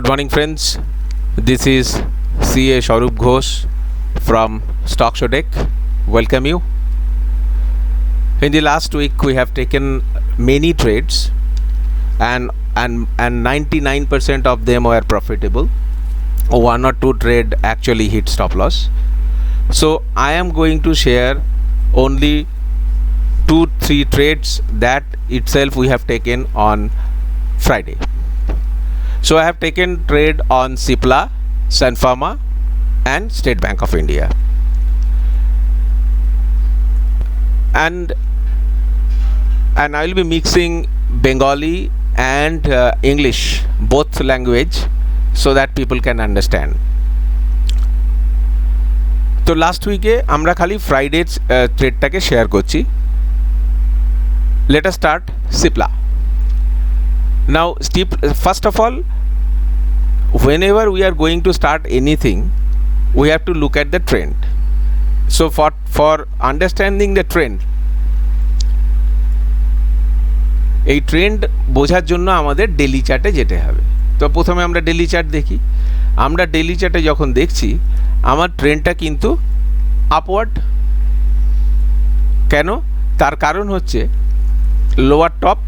Good morning, friends. This is CA Sharup Ghosh from Stock Show Deck. Welcome you. In the last week, we have taken many trades, and 99% of them were profitable. One or two trade actually hit stop loss. So I am going to share only 2-3 trades that itself we have taken on Friday. So I have taken trade on Cipla, Sun Pharma and State Bank of India. And I will be mixing Bengali and English, both language, so that people can understand. তো last উইকে আমরা খালি Friday ট্রেডটাকে share করছি। Let us start Cipla. Now first of all, whenever we are going to start anything, we have to look at the trend. So for understanding the trend, এই trend বোঝার জন্য আমাদের daily চার্টে যেতে হবে। তো প্রথমে আমরা ডেলি চার্ট দেখি। আমরা ডেলি চার্টে যখন দেখছি, আমার ট্রেন্ডটা কিন্তু আপওয়ার্ড। কেন? তার কারণ হচ্ছে লোয়ার টপ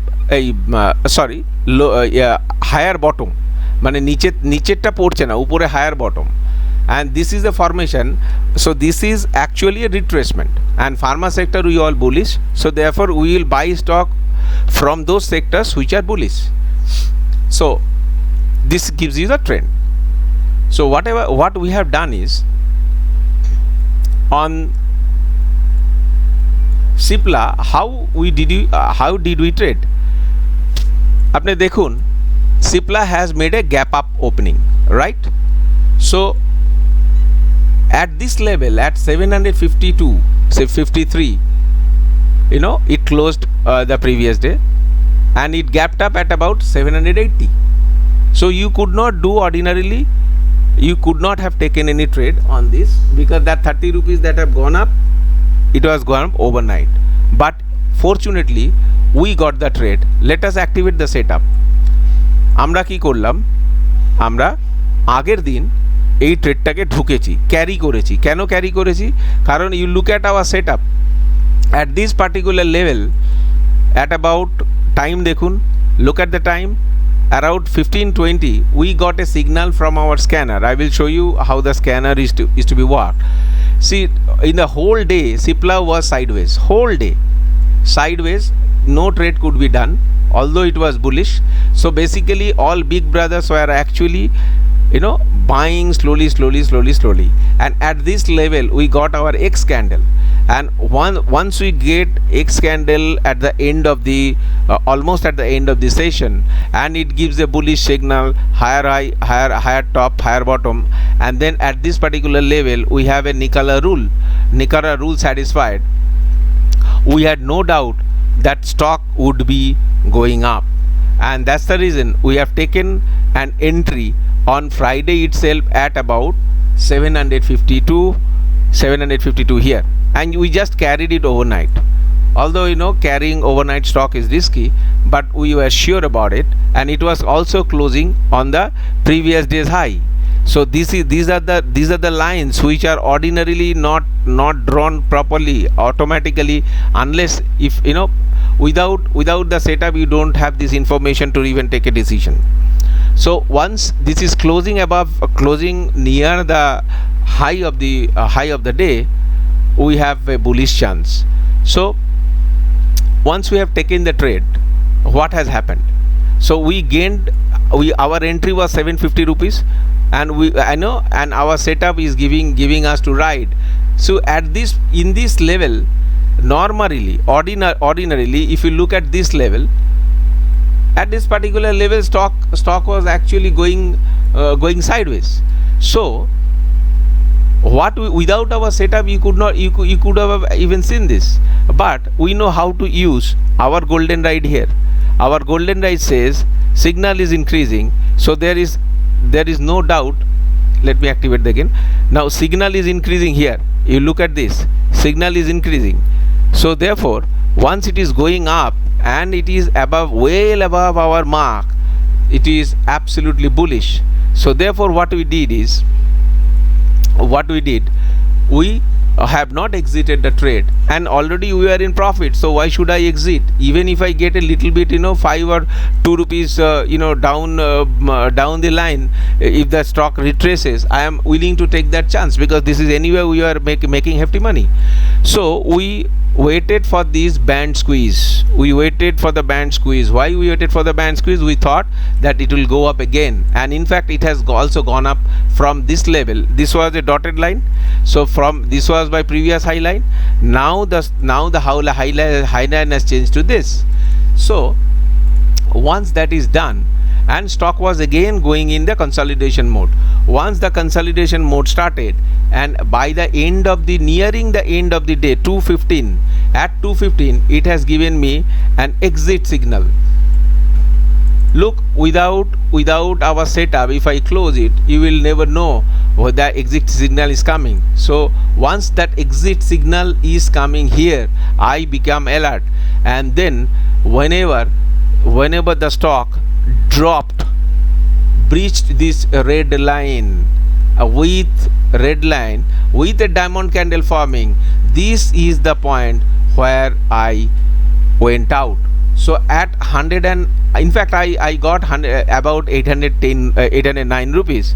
হায়ার বটম, মানে নিচেরটা পড়ছে না, উপরে higher bottom, and this is the formation. So this is actually a retracement, and pharma sector we all bullish, so therefore we will buy stock from those sectors which are bullish. So this gives you the trend. So what we have done is, on Cipla, how did we trade? আপনি দেখুন, Cipla has made a gap up opening, right? So at this level, at 752, say 53, it closed the previous day, and it gapped up at about 780. So you could not do ordinarily, you could not have taken any trade on this, because that 30 rupees that have gone up, it was gone up overnight. But fortunately we got the trade. Let us activate the setup. আমরা কি করলাম, আমরা আগের দিন এই ট্রেডটাকে ঢুকেছি, carry করেছি। কেন ক্যারি করেছি? কারণ you look at our set up at this particular level, at about time দেখুন, look at the time, around 15:20 we got a signal from our scanner. I will show you how the scanner is to be worked. See, in the whole day Cipla was sideways, whole day sideways, no trade could be done, although it was bullish. So basically all big brothers were actually buying slowly, and at this level we got our X candle, and once we get X candle at the end of the almost at the end of the session, and it gives a bullish signal, higher high, higher top, higher bottom, and then at this particular level we have a Nikkei rule satisfied. We had no doubt that stock would be going up, and that's the reason we have taken an entry on Friday itself at about 752 here, and we just carried it overnight. Although carrying overnight stock is risky, but we were sure about it, and it was also closing on the previous day's high. So these are the lines which are ordinarily not drawn properly automatically, unless if without the setup you don't have this information to even take a decision. So once this is closing near the high of the day, we have a bullish chance. So once we have taken the trade, what has happened? So we gained, our entry was 750 rupees, and and our setup is giving us to ride. So in this level, ordinarily if you look at this level, at this particular level stock was actually going sideways. So without our setup you could have even seen this, but we know how to use our golden ride here. Our golden ride says signal is increasing, so there is no doubt. Let me activate again. Now signal is increasing here, you look at this, signal is increasing. So therefore once it is going up and it is well above our mark, it is absolutely bullish. So therefore what we did, we have not exited the trade, and already we are in profit. So why should I exit? Even if I get a little bit, 5 or 2 rupees down the line, if the stock retraces, I am willing to take that chance, because this is anyway we are making hefty money. So we waited for this band squeeze. Why we waited for the band squeeze? We thought that it will go up again, and in fact it has also gone up from this level. This was a dotted line, so from this was my previous high line. Now the high line has changed to this. So once that is done, and stock was again going in the consolidation mode. Once the consolidation mode started, and by the end of the nearing the end of the day, 2:15, at 2:15 it has given me an exit signal. Look, without our setup, if I close it, you will never know where the exit signal is coming. So once that exit signal is coming here, I become alert, and then whenever the stock breached this red line, with a diamond candle forming, this is the point where I went out. So at 100, and in fact I got about 809 rupees.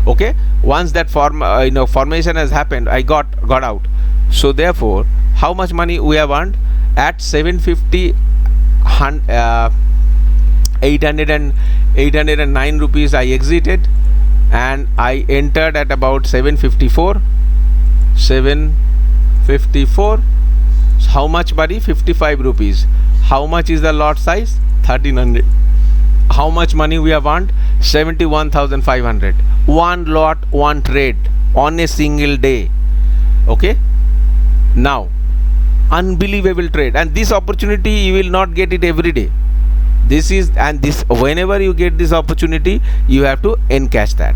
Okay, once that formation has happened, I got out. So therefore, how much money we have earned? At 750, 809 rupees I exited, and I entered at about 754. How much money? 55 rupees. How much is the lot size? 1300. How much money we have earned? 71,500. One lot, one trade on a single day. Okay, now unbelievable trade, and this opportunity you will not get it every day. Whenever you get this opportunity, you have to encash that.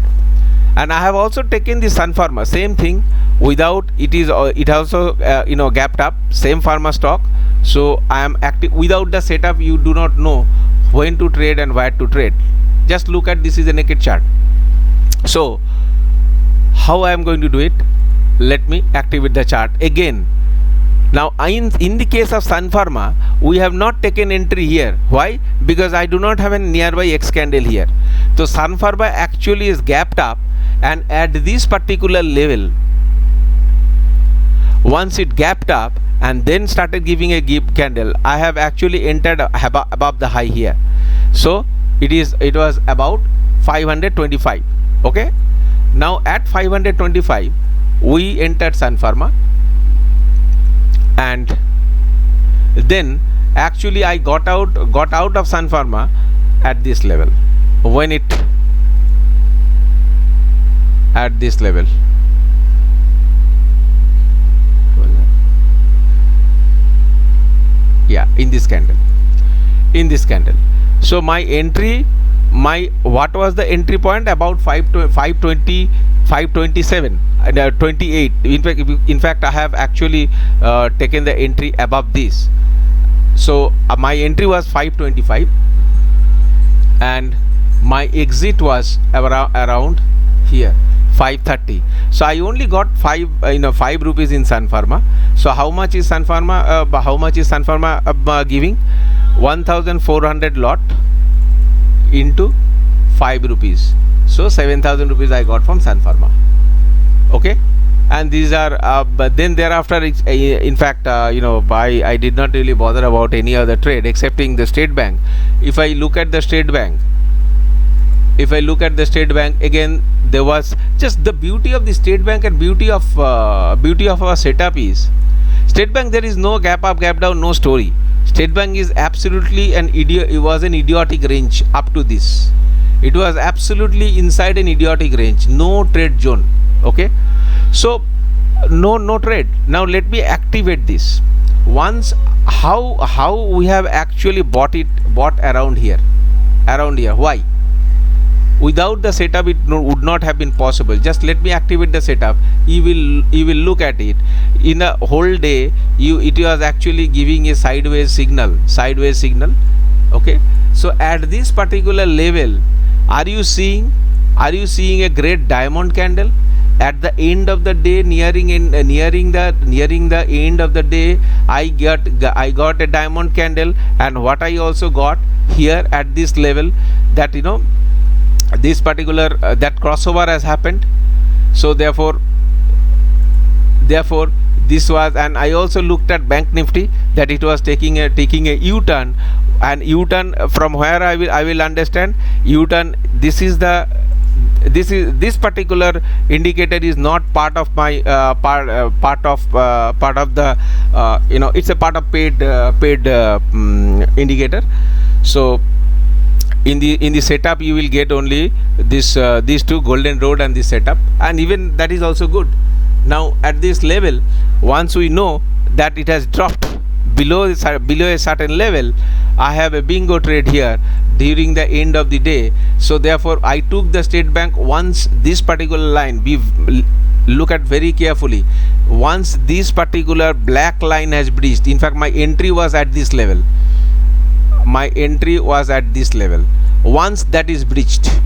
And I have also taken the Sun Pharma, same thing, without it also gapped up, same pharma stock. So I am active. Without the setup, you do not know when to trade and where to trade. Just look at this is a naked chart. So how I am going to do it? Let me activate the chart again. Now in the case of Sun Pharma, we have not taken entry here. Why? Because I do not have a nearby X candle here. So Sun Pharma actually is gapped up, and at this particular level, once it gapped up and then started giving a candle, I have actually entered above the high here. So it was about 525. Okay, now at 525 we entered Sun Pharma, and then actually I got out of Sun Pharma at this level, when it at this level. Yeah, in this candle. So my entry, what was the entry point? About 520, 527, 28. In fact I have actually taken the entry above this. So my entry was 525, and my exit was around here, 530. So I only got 5 rupees in Sun Pharma. So how much is Sun Pharma giving? 1400 lot into 5 rupees. So 7000 rupees I got from Sun Pharma. Okay, and these are but then thereafter in fact I did not really bother about any other trade excepting the State Bank. If I look at the State Bank, again, there was just the beauty of the State Bank, and beauty of our setup is State Bank, there is no gap up, gap down, no story. State Bank is absolutely it was an idiotic range up to this. It was absolutely inside an idiotic range, no trade zone. Okay, so no trade. Now let me activate this. Once, how we have actually bought around here. Why? Without the setup it would not have been possible. Just let me activate the setup. You will look at it. In a whole day, it was actually giving a sideways signal. Okay, So at this particular level, are you seeing a great diamond candle? At the end of the day, nearing the end of the day, I got a diamond candle. And what I also got here at this level, that this particular that crossover has happened. So therefore this was, and I also looked at Bank Nifty, that it was taking a U-turn, and U-turn from where I will understand U-turn. This particular indicator is not part of my part of the it's a part of paid indicator. So in the setup you will get only this these two, golden road and this setup, and even that is also good. Now at this level, once we know that it has dropped below a certain level, I have a bingo trade here during the end of the day. So therefore I took the State Bank. Once this particular line, look at very carefully, once this particular black line has breached, in fact my entry was at this level, once that is breached,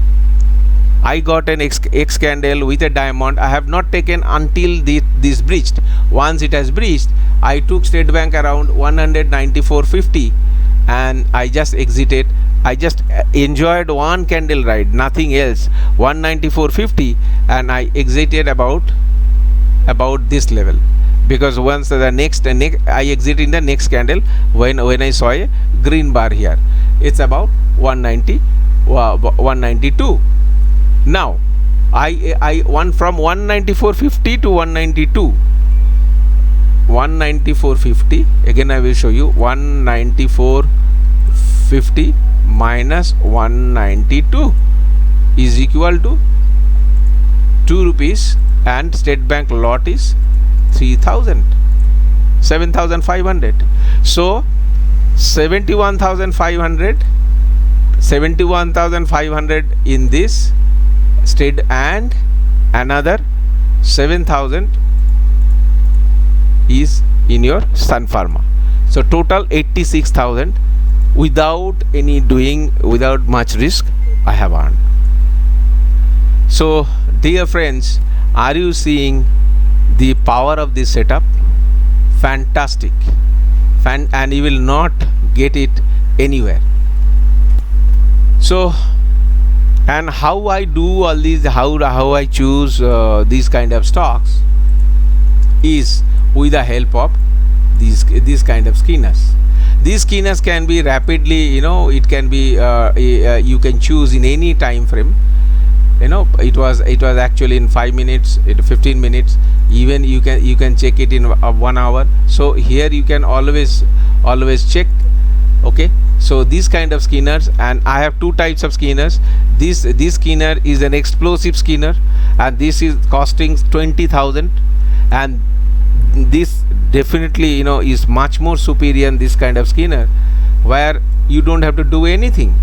I got an X candle with a diamond. I have not taken until this breached. Once it has breached, I took State Bank around 194.50 and I just exited. I just enjoyed one candle ride, nothing else, 194.50, and I exited about this level, because once the next I exit in the next candle when I saw a green bar here, it's about 192. Now I went from 194.50 to 194.50. Again I will show you. 194.50 minus 192 is equal to 2 rupees, and State Bank lot is 7,500. So 71,500 in this state, and another 7,000 is in your Sun Pharma. So total 86,000 without much risk I have earned. So dear friends, are you seeing the power of this setup? Fantastic, and you will not get it anywhere. So, and how I do all these, how I choose these kind of stocks is with the help of these kind of skinners. These skinners can be rapidly, it can be you can choose in any time frame. It was actually in 5 minutes, 15 minutes, even you can check it in 1 hour. So here you can always check. Okay, so these kind of skinners, and I have two types of skinners. This skinner is an explosive skinner, and this is costing 20,000, and this definitely is much more superior than this kind of skinner, where you don't have to do anything.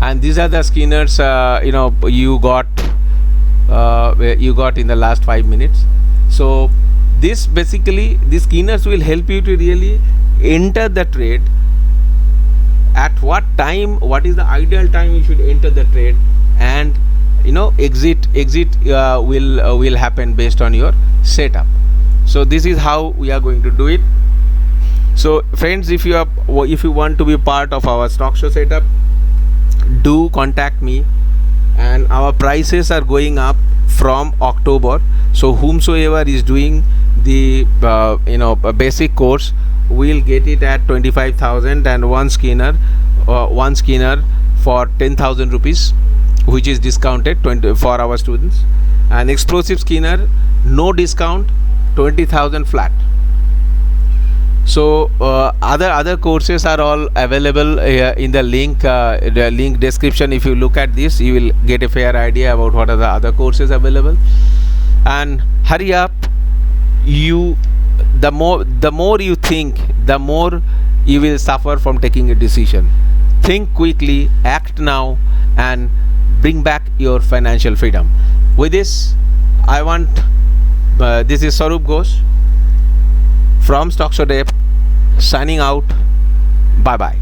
And these are the skinners you got in the last 5 minutes. So this basically, these skinners will help you to really enter the trade. At what time, what is the ideal time you should enter the trade, and exit will happen based on your setup. So this is how we are going to do it. So friends, if you want to be part of our stock show setup, do contact me, and our prices are going up from October. So whomsoever is doing the basic course will get it at 25,000, and one skinner for 10,000 rupees, which is discounted for our students. And explosive skinner, no discount, 20,000 flat. So other courses are all available in the link description. If you look at this, you will get a fair idea about what are the other courses available. And hurry up, the more you think, the more you will suffer from taking a decision. Think quickly, act now, and bring back your financial freedom. With this, this is Sarup Ghosh from Stock Show Day, signing out. Bye bye.